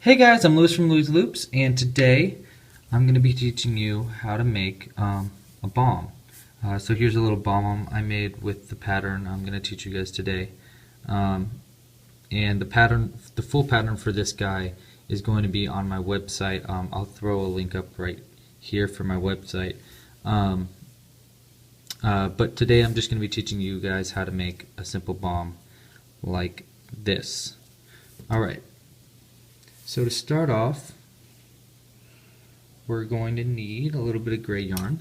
Hey guys, I'm Lewis from Louis Loops, and today I'm going to be teaching you how to make a bomb. So here's a little bomb I made with the pattern I'm going to teach you guys today. And the full pattern for this guy is going to be on my website. I'll throw a link up right here for my website. But today I'm just going to be teaching you guys how to make a simple bomb like this. Alright. So to start off, we're going to need a little bit of gray yarn.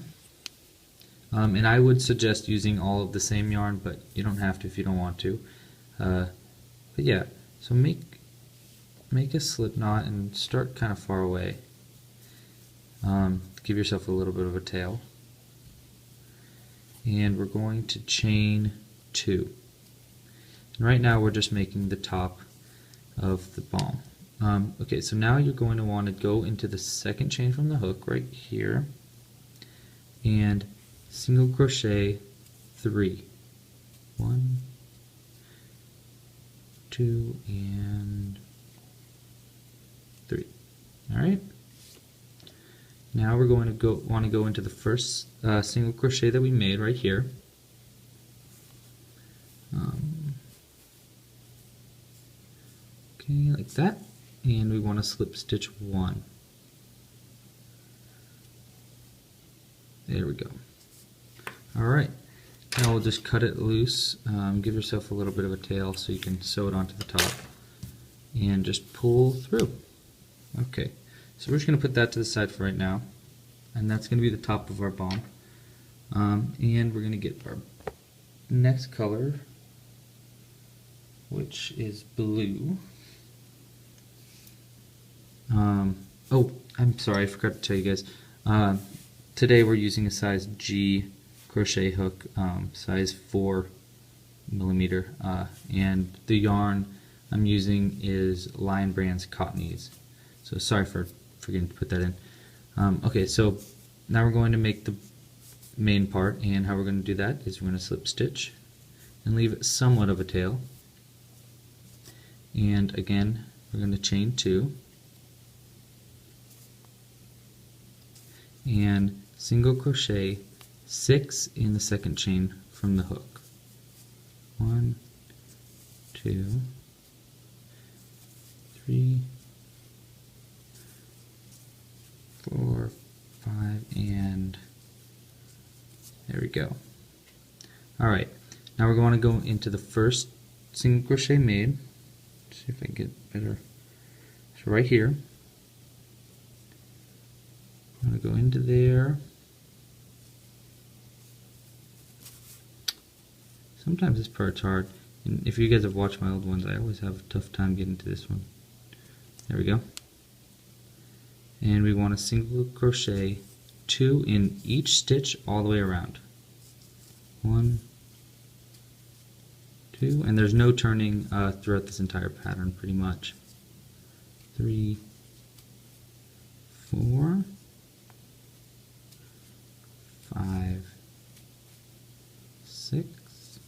And I would suggest using all of the same yarn, but you don't have to if you don't want to. But yeah, so make a slip knot and start kind of far away. Give yourself a little bit of a tail. And we're going to chain 2. And right now we're just making the top of the bomb. Okay, so now you're going to want to go into the second chain from the hook right here and single crochet 3. 1, 2, and 3. Alright. Now we're going to want to go into the first single crochet that we made right here. Okay, like that. And we want to slip stitch 1. There we go. Alright, now we'll just cut it loose. Give yourself a little bit of a tail so you can sew it onto the top and just pull through. Okay, so we're just going to put that to the side for right now, and that's going to be the top of our bomb. And we're going to get our next color, which is blue. Oh, I'm sorry, I forgot to tell you guys. Today we're using a size G crochet hook, size 4 millimeter, and the yarn I'm using is Lion Brand's Cottonies. So sorry for forgetting to put that in. Okay, so now we're going to make the main part, and how we're going to do that is we're going to slip stitch and leave it somewhat of a tail. And again, we're going to chain 2. And single crochet 6 in the second chain from the hook. 1, 2, 3, 4, 5, and there we go. Alright, now we're going to go into the first single crochet made. Let's see if I can get better. So right here, I'm going to go into there. Sometimes this part's hard, and if you guys have watched my old ones, I always have a tough time getting to this one. There we go. And we want to single crochet 2 in each stitch all the way around. 1, 2, and there's no turning throughout this entire pattern pretty much. 3, 4, 5, 6,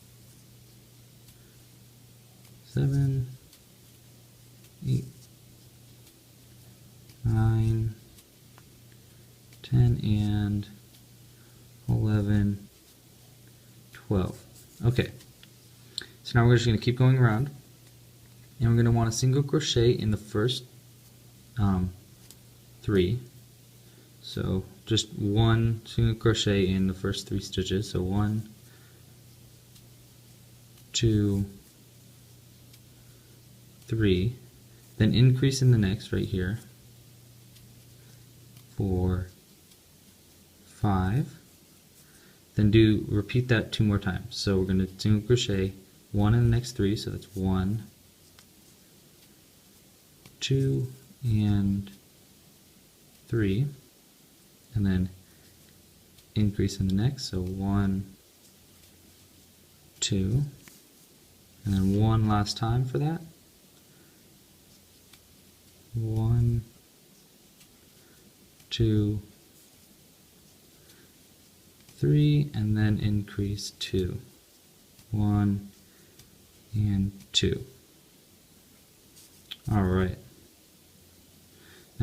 7, 8, 9, 10, and 11, 12. Okay, so now we're just going to keep going around, and we're going to want to single crochet in the first 3. So just 1 single crochet in the first 3 stitches. So 1, 2, 3, then increase in the next right here. 4, 5, then repeat that 2 more times. So we're going to single crochet 1 in the next 3, so that's 1, 2, and 3, and then increase in the next, so 1, 2, and then 1 last time for that. 1, 2, 3, and then increase 2. 1 and 2. Alright.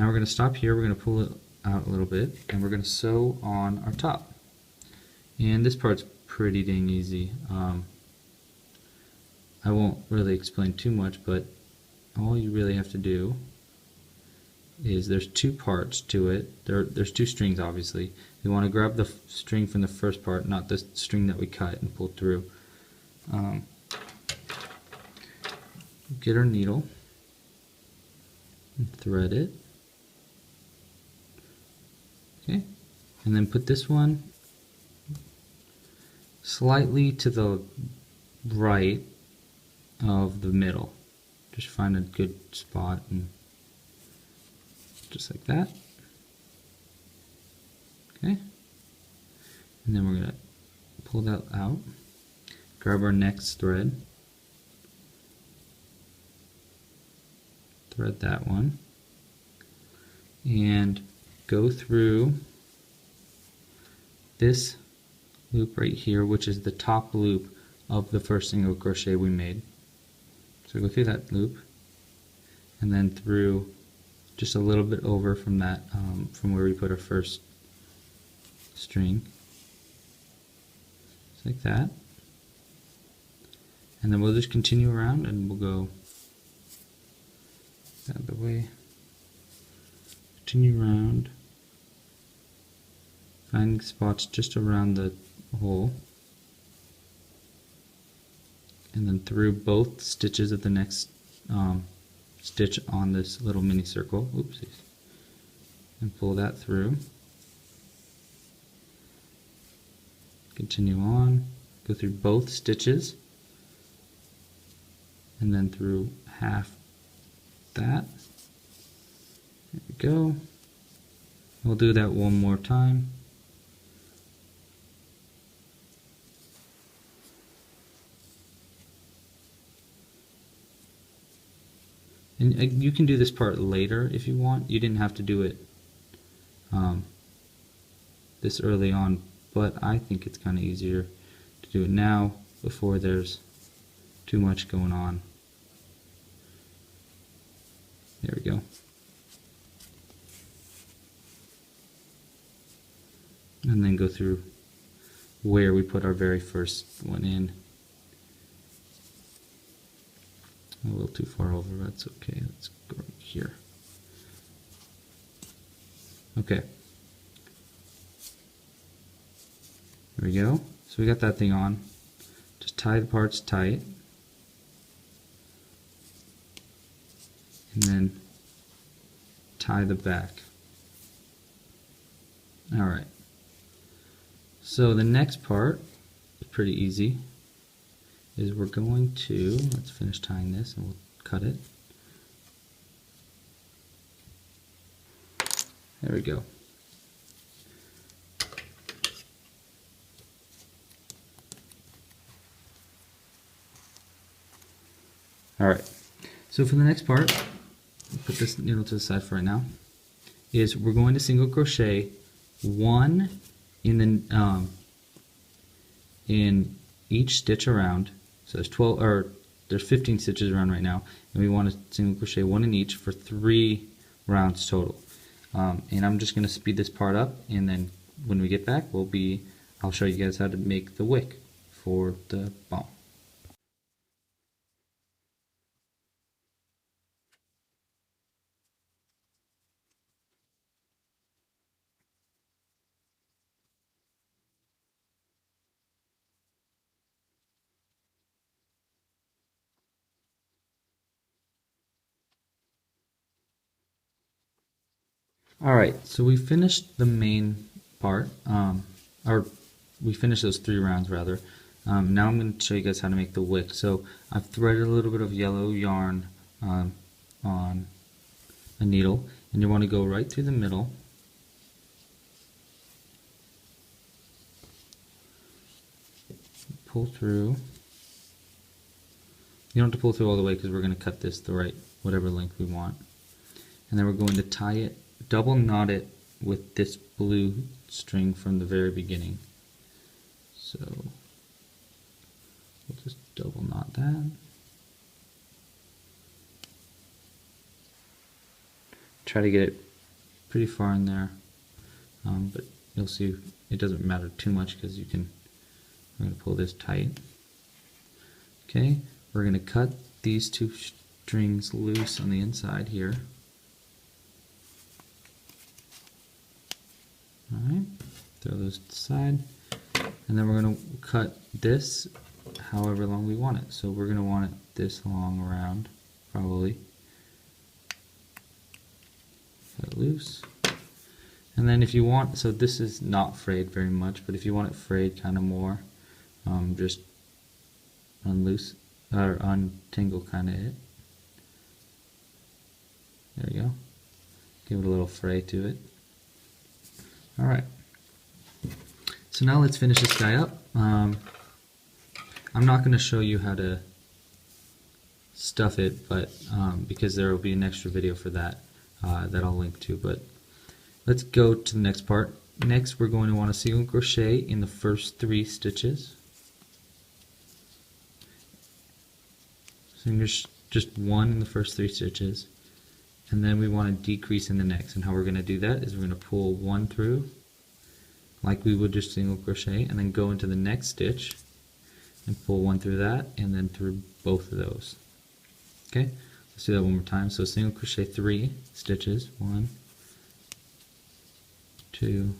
Now we're going to stop here, we're going to pull it out a little bit, and we're going to sew on our top. And this part's pretty dang easy. I won't really explain too much, but all you really have to do is, there's two parts to it. There's two strings, obviously. You want to grab the string from the first part, not the string that we cut and pulled through. Get our needle and thread it. Okay, and then put this one slightly to the right of the middle. Just find a good spot and just like that. Okay, and then we're going to pull that out, grab our next thread, thread that one, and go through this loop right here, which is the top loop of the first single crochet we made. So go through that loop, and then through just a little bit over from that, from where we put our first string, just like that. And then we'll just continue around, and we'll go the other way. Continue around, finding spots just around the hole, and then through both stitches of the next stitch on this little mini circle. Oopsies. And pull that through. Continue on, go through both stitches, and then through half that. There we go. We'll do that one more time. And you can do this part later if you want. You didn't have to do it this early on, but I think it's kind of easier to do it now before there's too much going on. There we go. And then go through where we put our very first one in. A little too far over, that's okay. Let's go right here. Okay. There we go. So we got that thing on. Just tie the parts tight. And then tie the back. Alright. So the next part is pretty easy. Is we're going to, let's finish tying this and we'll cut it. There we go. Alright, so for the next part, put this needle to the side for right now, is we're going to single crochet one in the in each stitch around. So there's 12, or there's 15 stitches around right now, and we want to single crochet one in each for 3 rounds total. And I'm just going to speed this part up, and then when we get back, I'll show you guys how to make the wick for the bomb. Alright, so we finished the main part, or we finished those 3 rounds rather. Now I'm going to show you guys how to make the wick. So I've threaded a little bit of yellow yarn on a needle, and you want to go right through the middle. Pull through. You don't have to pull through all the way because we're going to cut this the right, whatever length we want. And then we're going to tie it, double knot it with this blue string from the very beginning. So we'll just double knot that. Try to get it pretty far in there, but you'll see it doesn't matter too much because you can. I'm going to pull this tight. Okay, we're going to cut these two strings loose on the inside here. Alright, throw those to the side, and then we're going to cut this however long we want it. So we're going to want it this long around, probably. Cut it loose. And then if you want, so this is not frayed very much, but if you want it frayed kind of more, just unloose, or untangle kind of it. There you go. Give it a little fray to it. Alright. So now let's finish this guy up. I'm not going to show you how to stuff it, but because there will be an extra video for that that I'll link to. But let's go to the next part. Next, we're going to want to single crochet in the first 3 stitches. So just 1 in the first 3 stitches, and then we want to decrease in the next. And how we're going to do that is we're going to pull 1 through, like we would just single crochet, and then go into the next stitch and pull 1 through that, and then through both of those. Okay, let's do that one more time. So single crochet 3 stitches, 1, 2,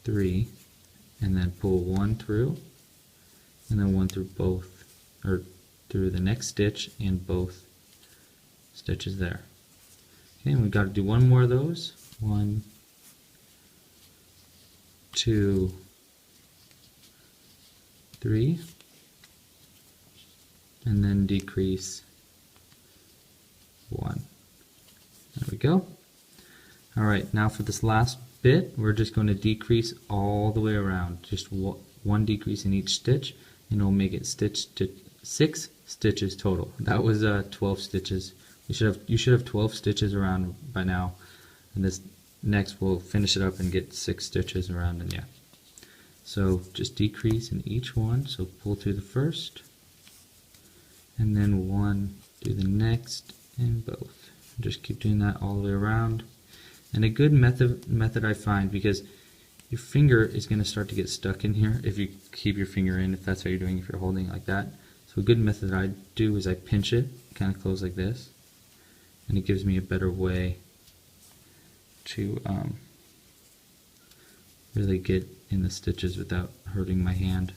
3, and then pull 1 through, and then 1 through both, or through the next stitch and both stitches there. Okay, and we've got to do 1 more of those. 1, 2, 3, and then decrease 1. There we go. Alright, now for this last bit, we're just going to decrease all the way around. Just 1 decrease in each stitch, and it'll make it 6 stitches total. That was 12 stitches. You should have 12 stitches around by now. And this next we'll finish it up and get 6 stitches around, and yeah. So just decrease in each one. So pull through the first, and then 1 through the next, and both. Just keep doing that all the way around. And a good method I find, because your finger is going to start to get stuck in here if you keep your finger in, if that's how you're doing, if you're holding it like that. So a good method that I do is I pinch it, kind of close like this, and it gives me a better way to really get in the stitches without hurting my hand.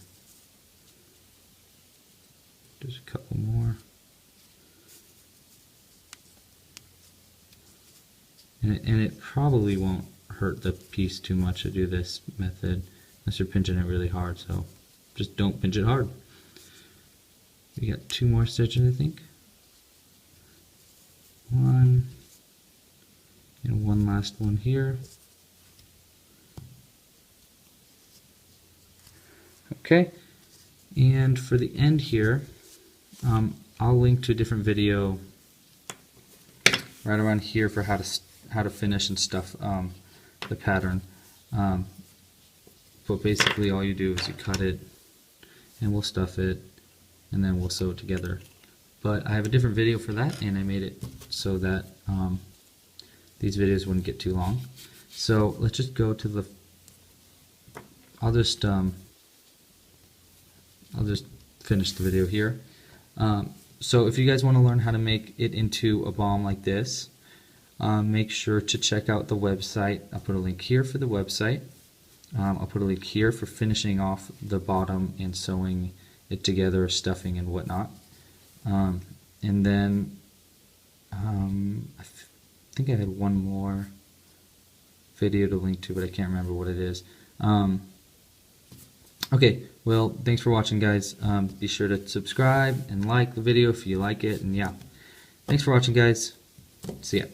Just a couple more. And it probably won't hurt the piece too much to do this method unless you're pinching it really hard, so just don't pinch it hard. We got 2 more stitches, I think. 1 and 1 last one here. Okay, and for the end here, I'll link to a different video right around here for how to finish and stuff the pattern. But basically all you do is you cut it, and we'll stuff it, and then we'll sew it together. But I have a different video for that, and I made it so that these videos wouldn't get too long. So let's just go to the. I'll just finish the video here. So if you guys want to learn how to make it into a bomb like this, make sure to check out the website. I'll put a link here for the website. I'll put a link here for finishing off the bottom and sewing it together, stuffing and whatnot. And then I think I had one more video to link to, but I can't remember what it is. Okay, well, thanks for watching, guys. Be sure to subscribe and like the video if you like it, and yeah. Thanks for watching, guys. See ya.